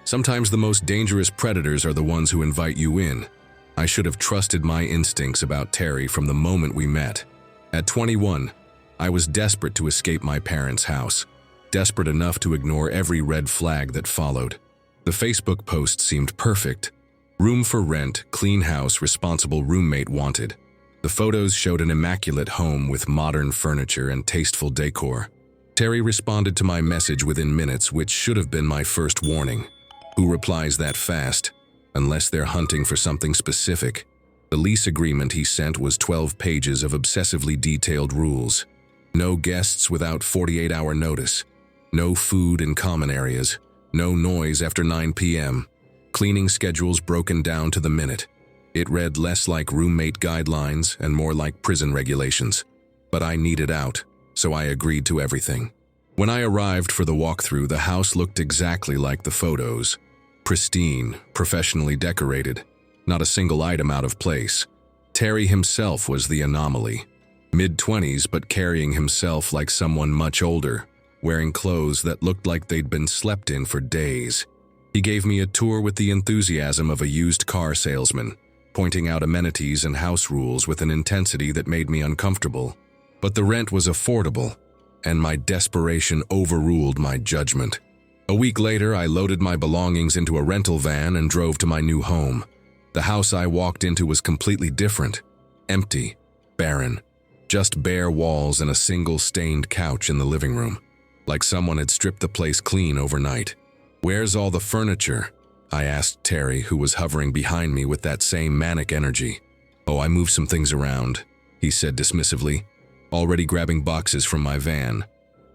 Sometimes the most dangerous predators are the ones who invite you in. I should have trusted my instincts about Terry from the moment we met. At 21, I was desperate to escape my parents' house, desperate enough to ignore every red flag that followed. The Facebook post seemed perfect. Room for rent, clean house, responsible roommate wanted. The photos showed an immaculate home with modern furniture and tasteful decor. Terry responded to my message within minutes, which should have been my first warning. Who replies that fast? Unless they're hunting for something specific. The lease agreement he sent was 12 pages of obsessively detailed rules. No guests without 48-hour notice. No food in common areas. No noise after 9 p.m. Cleaning schedules broken down to the minute. It read less like roommate guidelines and more like prison regulations. But I needed out, so I agreed to everything. When I arrived for the walkthrough, the house looked exactly like the photos. Pristine, professionally decorated. Not a single item out of place. Terry himself was the anomaly. Mid-20s, but carrying himself like someone much older, wearing clothes that looked like they'd been slept in for days. He gave me a tour with the enthusiasm of a used car salesman, pointing out amenities and house rules with an intensity that made me uncomfortable. But the rent was affordable, and my desperation overruled my judgment. A week later, I loaded my belongings into a rental van and drove to my new home. The house I walked into was completely different. Empty, barren. Just bare walls and a single stained couch in the living room. Like someone had stripped the place clean overnight. "Where's all the furniture?" I asked Terry, who was hovering behind me with that same manic energy. "Oh, I moved some things around," he said dismissively. "Already grabbing boxes from my van.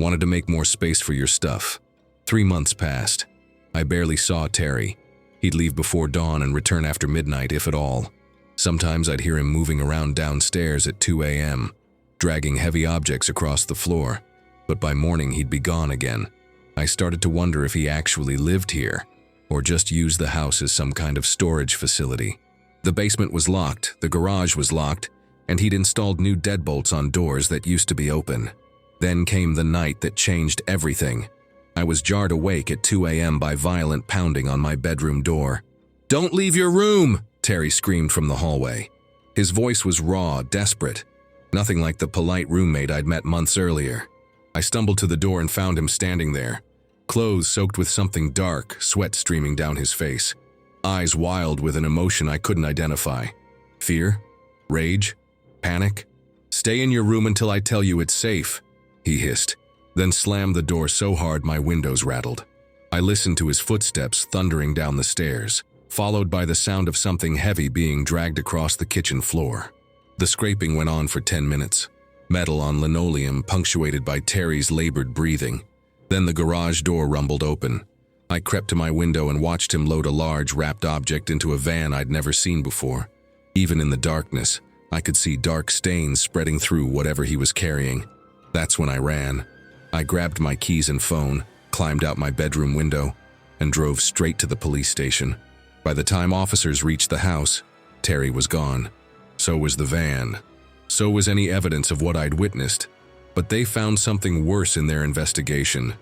Wanted to make more space for your stuff." 3 months passed. I barely saw Terry. He'd leave before dawn and return after midnight, if at all. Sometimes I'd hear him moving around downstairs at 2 a.m., dragging heavy objects across the floor. But by morning, he'd be gone again. I started to wonder if he actually lived here, or just used the house as some kind of storage facility. The basement was locked, the garage was locked, and he'd installed new deadbolts on doors that used to be open. Then came the night that changed everything. I was jarred awake at 2 a.m. by violent pounding on my bedroom door. "Don't leave your room!" Terry screamed from the hallway. His voice was raw, desperate. Nothing like the polite roommate I'd met months earlier. I stumbled to the door and found him standing there. Clothes soaked with something dark, sweat streaming down his face. Eyes wild with an emotion I couldn't identify. Fear? Rage? Panic? "Stay in your room until I tell you it's safe," he hissed, then slammed the door so hard my windows rattled. I listened to his footsteps thundering down the stairs, followed by the sound of something heavy being dragged across the kitchen floor. The scraping went on for 10 minutes. Metal on linoleum punctuated by Terry's labored breathing. Then the garage door rumbled open. I crept to my window and watched him load a large wrapped object into a van I'd never seen before. Even in the darkness, I could see dark stains spreading through whatever he was carrying. That's when I ran. I grabbed my keys and phone, climbed out my bedroom window, and drove straight to the police station. By the time officers reached the house, Terry was gone. So was the van. So was any evidence of what I'd witnessed. But they found something worse in their investigation.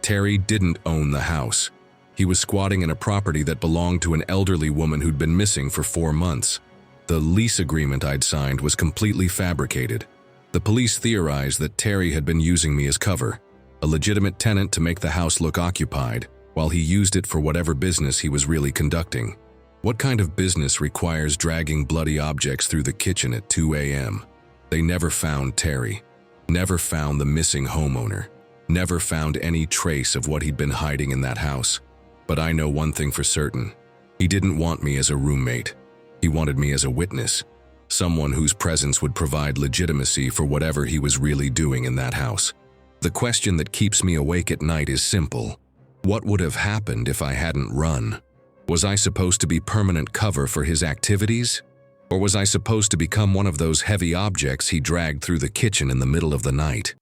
Terry didn't own the house. He was squatting in a property that belonged to an elderly woman who'd been missing for 4 months. The lease agreement I'd signed was completely fabricated. The police theorized that Terry had been using me as cover, a legitimate tenant to make the house look occupied, while he used it for whatever business he was really conducting. What kind of business requires dragging bloody objects through the kitchen at 2 a.m.? They never found Terry, never found the missing homeowner, never found any trace of what he'd been hiding in that house. But I know one thing for certain. He didn't want me as a roommate. He wanted me as a witness, someone whose presence would provide legitimacy for whatever he was really doing in that house. The question that keeps me awake at night is simple. What would have happened if I hadn't run? Was I supposed to be permanent cover for his activities? Or was I supposed to become one of those heavy objects he dragged through the kitchen in the middle of the night?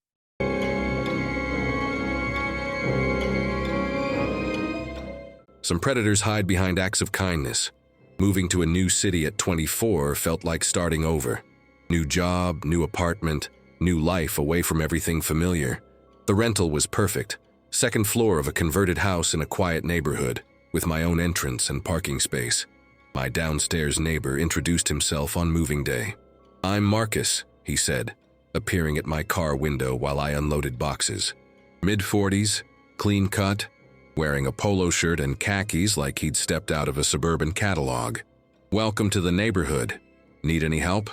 Some predators hide behind acts of kindness. Moving to a new city at 24 felt like starting over. New job, new apartment, new life away from everything familiar. The rental was perfect. Second floor of a converted house in a quiet neighborhood. with my own entrance and parking space. My downstairs neighbor introduced himself on moving day. "I'm Marcus," he said, appearing at my car window while I unloaded boxes. Mid-40s, clean cut, wearing a polo shirt and khakis like he'd stepped out of a suburban catalog. "Welcome to the neighborhood. Need any help?"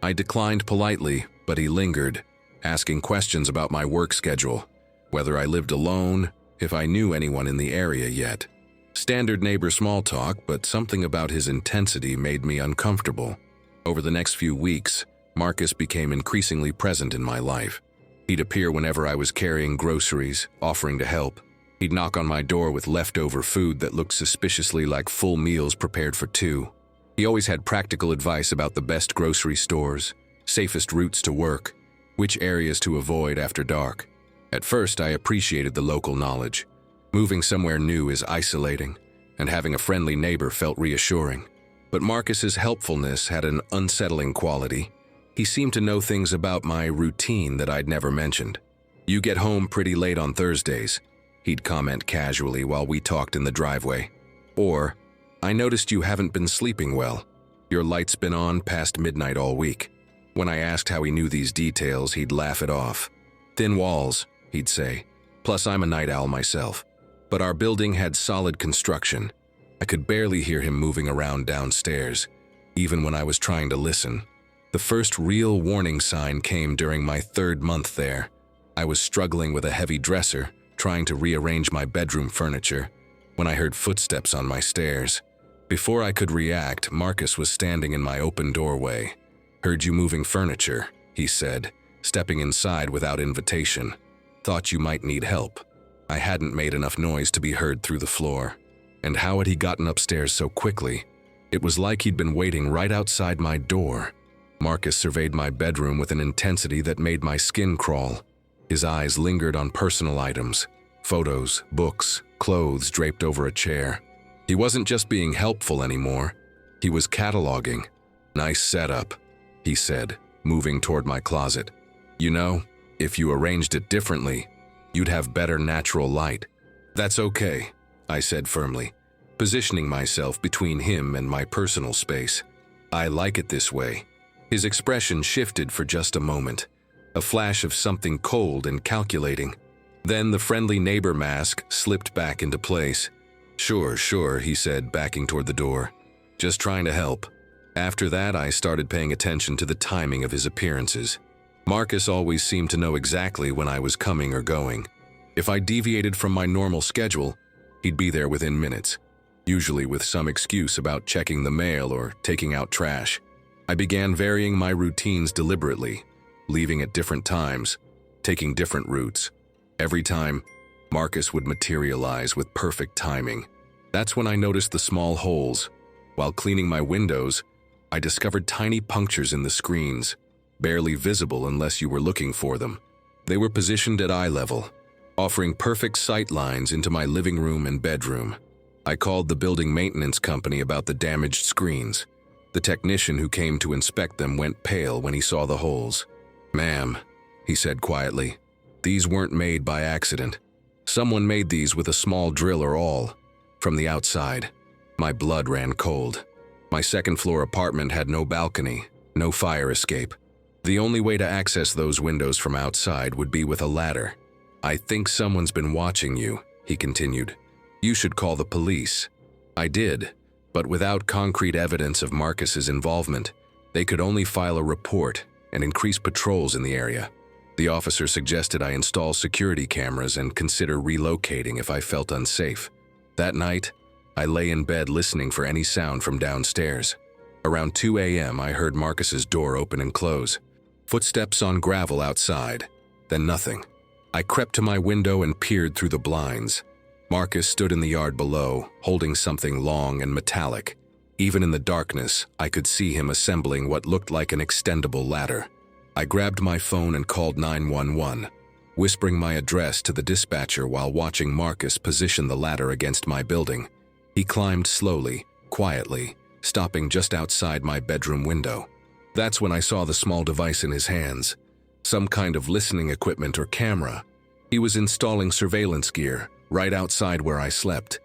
I declined politely, but he lingered, asking questions about my work schedule, whether I lived alone, if I knew anyone in the area yet. Standard neighbor small talk, but something about his intensity made me uncomfortable. Over the next few weeks, Marcus became increasingly present in my life. He'd appear whenever I was carrying groceries, offering to help. He'd knock on my door with leftover food that looked suspiciously like full meals prepared for two. He always had practical advice about the best grocery stores, safest routes to work, which areas to avoid after dark. At first, I appreciated the local knowledge. Moving somewhere new is isolating, and having a friendly neighbor felt reassuring. But Marcus's helpfulness had an unsettling quality. He seemed to know things about my routine that I'd never mentioned. "You get home pretty late on Thursdays," he'd comment casually while we talked in the driveway. Or, "I noticed you haven't been sleeping well. Your light's been on past midnight all week." When I asked how he knew these details, he'd laugh it off. "Thin walls," he'd say, "plus I'm a night owl myself." But our building had solid construction. I could barely hear him moving around downstairs, even when I was trying to listen. The first real warning sign came during my 3rd month there. I was struggling with a heavy dresser, trying to rearrange my bedroom furniture, when I heard footsteps on my stairs. Before I could react, Marcus was standing in my open doorway. "Heard you moving furniture," he said, stepping inside without invitation. "Thought you might need help." I hadn't made enough noise to be heard through the floor. And how had he gotten upstairs so quickly? It was like he'd been waiting right outside my door. Marcus surveyed my bedroom with an intensity that made my skin crawl. His eyes lingered on personal items, photos, books, clothes draped over a chair. He wasn't just being helpful anymore. He was cataloging. "Nice setup," he said, moving toward my closet. "You know, if you arranged it differently, you'd have better natural light." "That's okay," I said firmly, positioning myself between him and my personal space. "I like it this way." His expression shifted for just a moment, a flash of something cold and calculating. Then the friendly neighbor mask slipped back into place. Sure, he said, backing toward the door. "Just trying to help." After that, I started paying attention to the timing of his appearances. Marcus always seemed to know exactly when I was coming or going. If I deviated from my normal schedule, he'd be there within minutes, usually with some excuse about checking the mail or taking out trash. I began varying my routines deliberately, leaving at different times, taking different routes. Every time, Marcus would materialize with perfect timing. That's when I noticed the small holes. While cleaning my windows, I discovered tiny punctures in the screens, barely visible unless you were looking for them. They were positioned at eye level, offering perfect sight lines into my living room and bedroom. I called the building maintenance company about the damaged screens. The technician who came to inspect them went pale when he saw the holes. "Ma'am," he said quietly, "these weren't made by accident. Someone made these with a small drill or awl, from the outside." My blood ran cold. My second-floor apartment had no balcony, no fire escape. The only way to access those windows from outside would be with a ladder. "I think someone's been watching you," he continued. "You should call the police." I did, but without concrete evidence of Marcus's involvement, they could only file a report and increase patrols in the area. The officer suggested I install security cameras and consider relocating if I felt unsafe. That night, I lay in bed listening for any sound from downstairs. Around 2 a.m., I heard Marcus's door open and close. Footsteps on gravel outside, then nothing. I crept to my window and peered through the blinds. Marcus stood in the yard below, holding something long and metallic. Even in the darkness, I could see him assembling what looked like an extendable ladder. I grabbed my phone and called 911, whispering my address to the dispatcher while watching Marcus position the ladder against my building. He climbed slowly, quietly, stopping just outside my bedroom window. That's when I saw the small device in his hands, some kind of listening equipment or camera. He was installing surveillance gear right outside where I slept.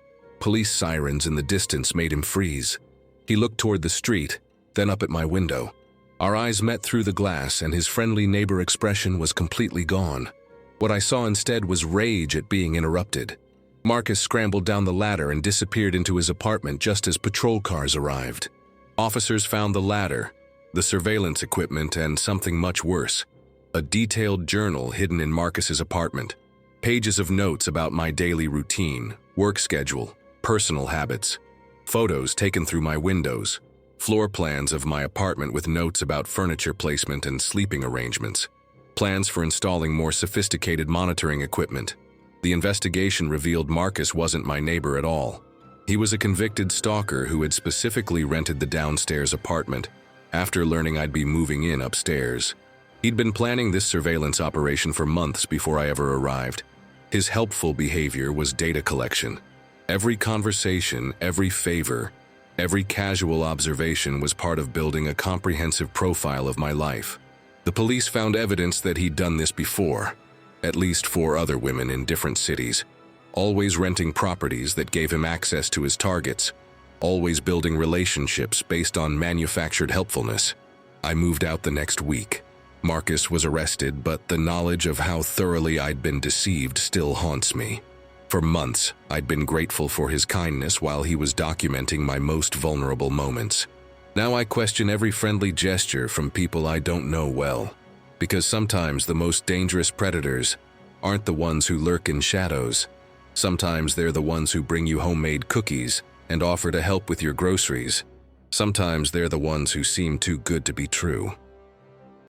Police sirens in the distance made him freeze. He looked toward the street, then up at my window. Our eyes met through the glass, and his friendly neighbor expression was completely gone. What I saw instead was rage at being interrupted. Marcus scrambled down the ladder and disappeared into his apartment just as patrol cars arrived. Officers found the ladder, the surveillance equipment, and something much worse: a detailed journal hidden in Marcus's apartment. Pages of notes about my daily routine, work schedule, personal habits. Photos taken through my windows. Floor plans of my apartment with notes about furniture placement and sleeping arrangements. Plans for installing more sophisticated monitoring equipment. The investigation revealed Marcus wasn't my neighbor at all. He was a convicted stalker who had specifically rented the downstairs apartment after learning I'd be moving in upstairs. He'd been planning this surveillance operation for months before I ever arrived. His helpful behavior was data collection. Every conversation, every favor, every casual observation was part of building a comprehensive profile of my life. The police found evidence that he'd done this before. At least 4 other women in different cities, always renting properties that gave him access to his targets, always building relationships based on manufactured helpfulness. I moved out the next week. Marcus was arrested, but the knowledge of how thoroughly I'd been deceived still haunts me. For months, I'd been grateful for his kindness while he was documenting my most vulnerable moments. Now I question every friendly gesture from people I don't know well. Because sometimes the most dangerous predators aren't the ones who lurk in shadows. Sometimes they're the ones who bring you homemade cookies and offer to help with your groceries. Sometimes they're the ones who seem too good to be true.